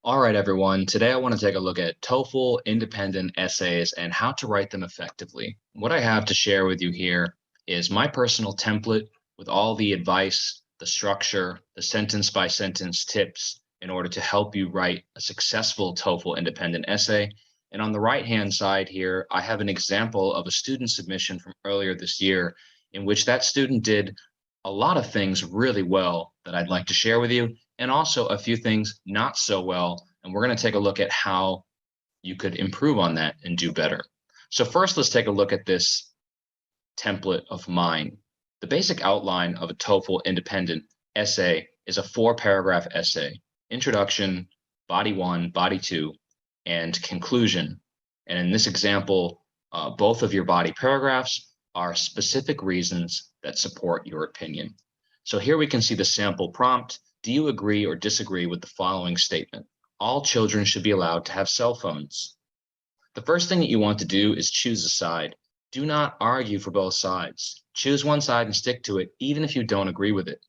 All right, everyone. Today I want to take a look at TOEFL independent essays and how to write them effectively. What I have to share with you here is my personal template with all the advice, the structure, the sentence by sentence tips in order to help you write a successful TOEFL independent essay. And on the right-hand side here, I have an example of a student submission from earlier this year in which that student did a lot of things really well that I'd like to share with you, and also a few things not so well. And we're going to take a look at how you could improve on that and do better. So first, let's take a look at this template of mine. The basic outline of a TOEFL independent essay is a 4-paragraph essay: introduction, body 1, body 2, and conclusion. And in this example, both of your body paragraphs are specific reasons that support your opinion. So here we can see the sample prompt. Do you agree or disagree with the following statement? All children should be allowed to have cell phones. The first thing that you want to do is choose a side. Do not argue for both sides. Choose one side and stick to it, even if you don't agree with it.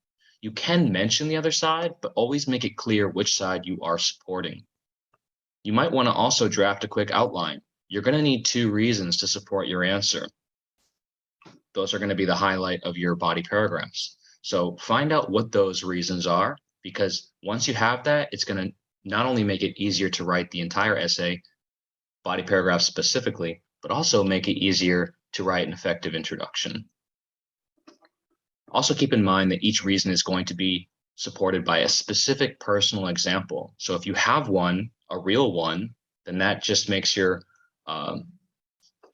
You can mention the other side, but always make it clear which side you are supporting. You might want to also draft a quick outline. You're going to need 2 reasons to support your answer. Those are going to be the highlight of your body paragraphs. So find out what those reasons are, because once you have that, it's going to not only make it easier to write the entire essay, body paragraph specifically, but also make it easier to write an effective introduction. Also keep in mind that each reason is going to be supported by a specific personal example. So if you have one, a real one, then that just makes your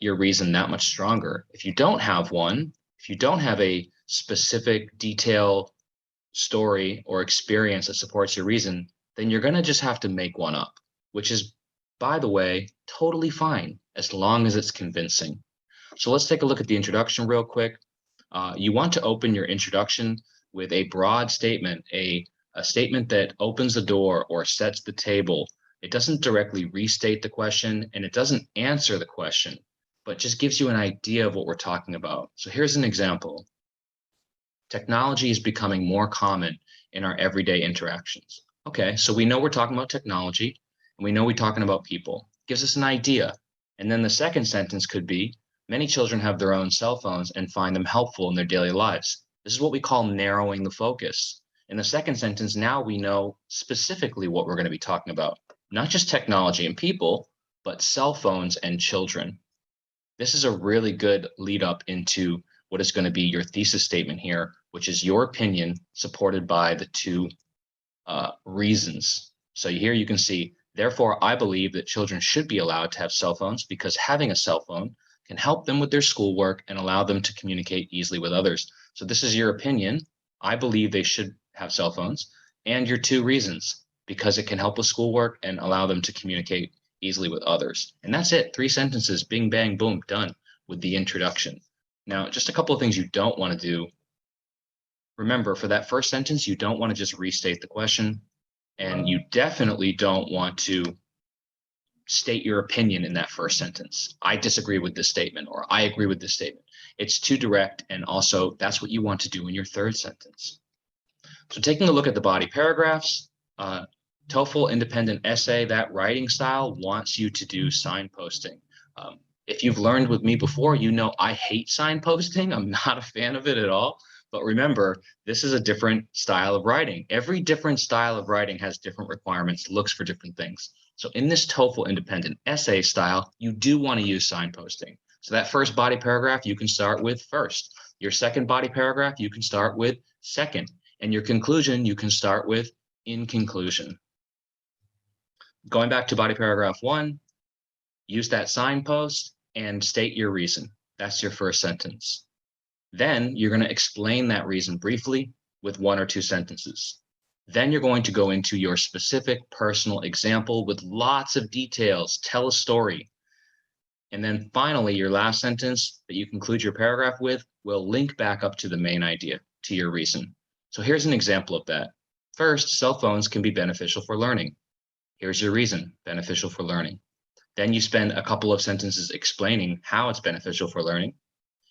reason that much stronger. If you don't have one, if you don't have a specific detailed story or experience that supports your reason, then you're going to just have to make one up, which is, by the way, totally fine as long as it's convincing. So let's take a look at the introduction real quick. You want to open your introduction with a broad statement, a statement that opens the door or sets the table. It doesn't directly restate the question, and it doesn't answer the question, but just gives you an idea of what we're talking about. So here's an example. Technology is becoming more common in our everyday interactions. Okay, so we know we're talking about technology, and we know we're talking about people. Gives us an idea. And then the second sentence could be, many children have their own cell phones and find them helpful in their daily lives. This is what we call narrowing the focus. In the second sentence, now we know specifically what we're going to be talking about. Not just technology and people, but cell phones and children. This is a really good lead up into what is going to be your thesis statement here, which is your opinion supported by the 2 reasons. So here you can see, therefore, I believe that children should be allowed to have cell phones because having a cell phone can help them with their schoolwork and allow them to communicate easily with others. So this is your opinion. I believe they should have cell phones, and your 2 reasons, because it can help with schoolwork and allow them to communicate easily with others. And that's it. 3 sentences, bing, bang, boom, done with the introduction. Now, just a couple of things you don't want to do. Remember, for that first sentence, you don't want to just restate the question, and you definitely don't want to state your opinion in that first sentence. I disagree with this statement, or I agree with this statement. It's too direct, and also that's what you want to do in your third sentence. So taking a look at the body paragraphs, TOEFL independent essay, that writing style wants you to do signposting. If you've learned with me before, you know I hate signposting. I'm not a fan of it at all. But remember, this is a different style of writing. Every different style of writing has different requirements, looks for different things. So in this TOEFL independent essay style, you do want to use signposting. So that first body paragraph, you can start with first. Your second body paragraph, you can start with second. And your conclusion, you can start with in conclusion. Going back to body paragraph 1, use that signpost and state your reason. That's your first sentence. Then you're going to explain that reason briefly with 1 or 2 sentences. Then you're going to go into your specific personal example with lots of details, tell a story. And then finally, your last sentence that you conclude your paragraph with will link back up to the main idea, to your reason. So here's an example of that. First, cell phones can be beneficial for learning. Here's your reason, beneficial for learning. Then you spend a couple of sentences explaining how it's beneficial for learning.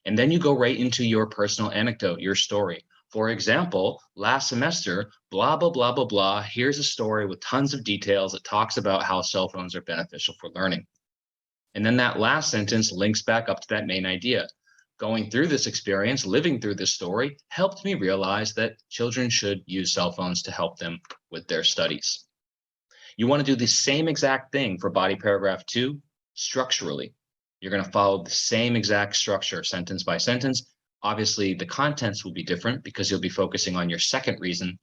And then you go right into your personal anecdote, your story. For example, last semester, blah, blah, blah, blah, blah. Here's a story with tons of details that talks about how cell phones are beneficial for learning. And then that last sentence links back up to that main idea. Going through this experience, living through this story, helped me realize that children should use cell phones to help them with their studies. You want to do the same exact thing for body paragraph 2 structurally. You're going to follow the same exact structure, sentence by sentence. Obviously, the contents will be different because you'll be focusing on your second reason,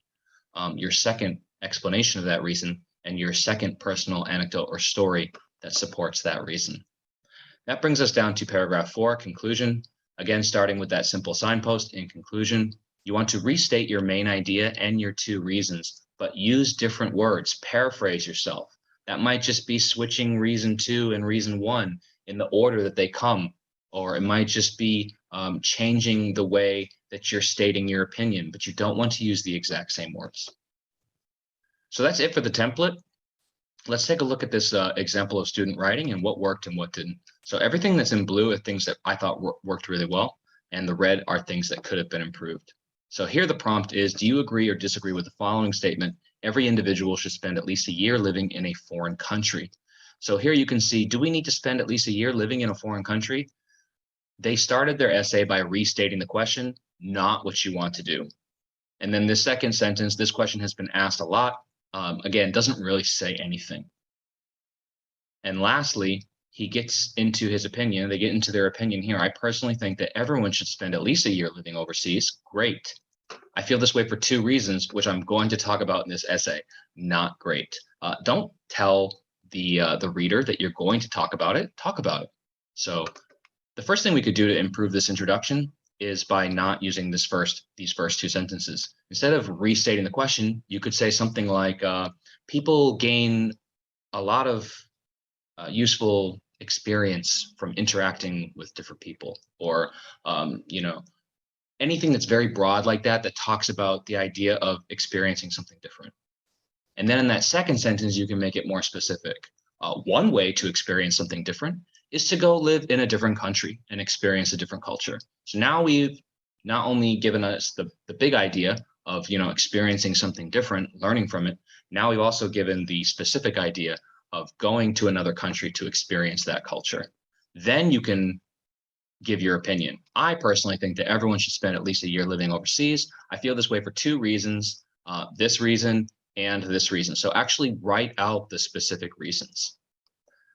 your second explanation of that reason, and your second personal anecdote or story that supports that reason. That brings us down to paragraph 4, conclusion. Again, starting with that simple signpost in conclusion, you want to restate your main idea and your 2 reasons, but use different words, paraphrase yourself. That might just be switching reason 2 and reason 1 in the order that they come, or it might just be changing the way that you're stating your opinion, but you don't want to use the exact same words. So that's it for the template. Let's take a look at this example of student writing and what worked and what didn't. So everything that's in blue are things that I thought worked really well, and the red are things that could have been improved. So here the prompt is, do you agree or disagree with the following statement? Every individual should spend at least a year living in a foreign country. So here you can see, do we need to spend at least a year living in a foreign country? They started their essay by restating the question, not what you want to do. And then the second sentence, this question has been asked a lot. Again, doesn't really say anything. And lastly, he gets into his opinion. They get into their opinion here. I personally think that everyone should spend at least a year living overseas. Great. I feel this way for 2 reasons, which I'm going to talk about in this essay. Not great. Don't tell the reader that you're going to talk about it. Talk about it. So the first thing we could do to improve this introduction is by not using these first 2 sentences. Instead of restating the question, you could say something like, people gain a lot of useful experience from interacting with different people, or anything that's very broad like that, that talks about the idea of experiencing something different. And then in that second sentence, you can make it more specific. One way to experience something different is to go live in a different country and experience a different culture. So now we've not only given us the big idea of experiencing something different, learning from it. Now we've also given the specific idea of going to another country to experience that culture. Then you can give your opinion. I personally think that everyone should spend at least a year living overseas. I feel this way for 2 reasons, this reason and this reason. So actually write out the specific reasons,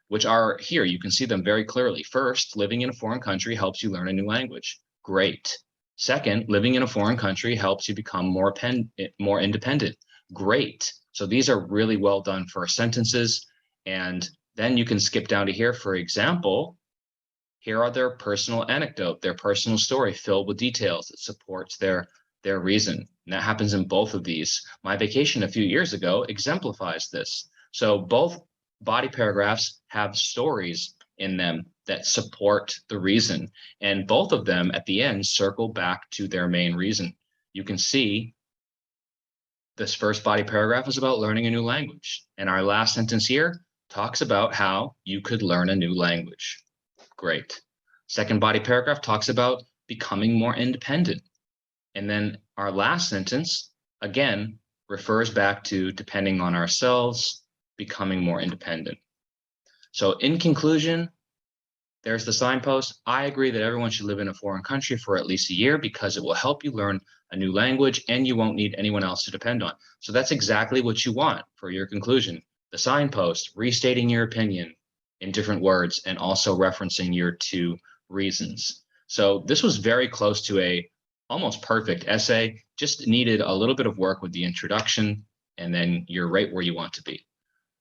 which are here. You can see them very clearly. First, living in a foreign country helps you learn a new language. Great. Second, living in a foreign country helps you become more independent. Great. So these are really well done first sentences. And then you can skip down to here. For example, here are their personal anecdote, their personal story filled with details that supports their reason. And that happens in both of these. My vacation a few years ago exemplifies this. So both body paragraphs have stories in them that support the reason. And both of them at the end circle back to their main reason. You can see this first body paragraph is about learning a new language. And our last sentence here talks about how you could learn a new language. Great. Second body paragraph talks about becoming more independent. And then our last sentence, again, refers back to depending on ourselves, becoming more independent. So in conclusion, there's the signpost. I agree that everyone should live in a foreign country for at least a year because it will help you learn a new language and you won't need anyone else to depend on. So that's exactly what you want for your conclusion. The signpost, restating your opinion in different words and also referencing your 2 reasons. So this was very close to a almost perfect essay, just needed a little bit of work with the introduction, and then you're right where you want to be.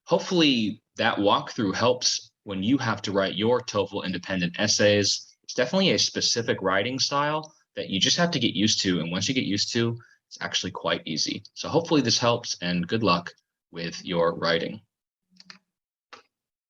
Hopefully that walkthrough helps when you have to write your TOEFL independent essays. It's definitely a specific writing style that you just have to get used to. And once you get used to, it's actually quite easy. So hopefully this helps, and good luck with your writing.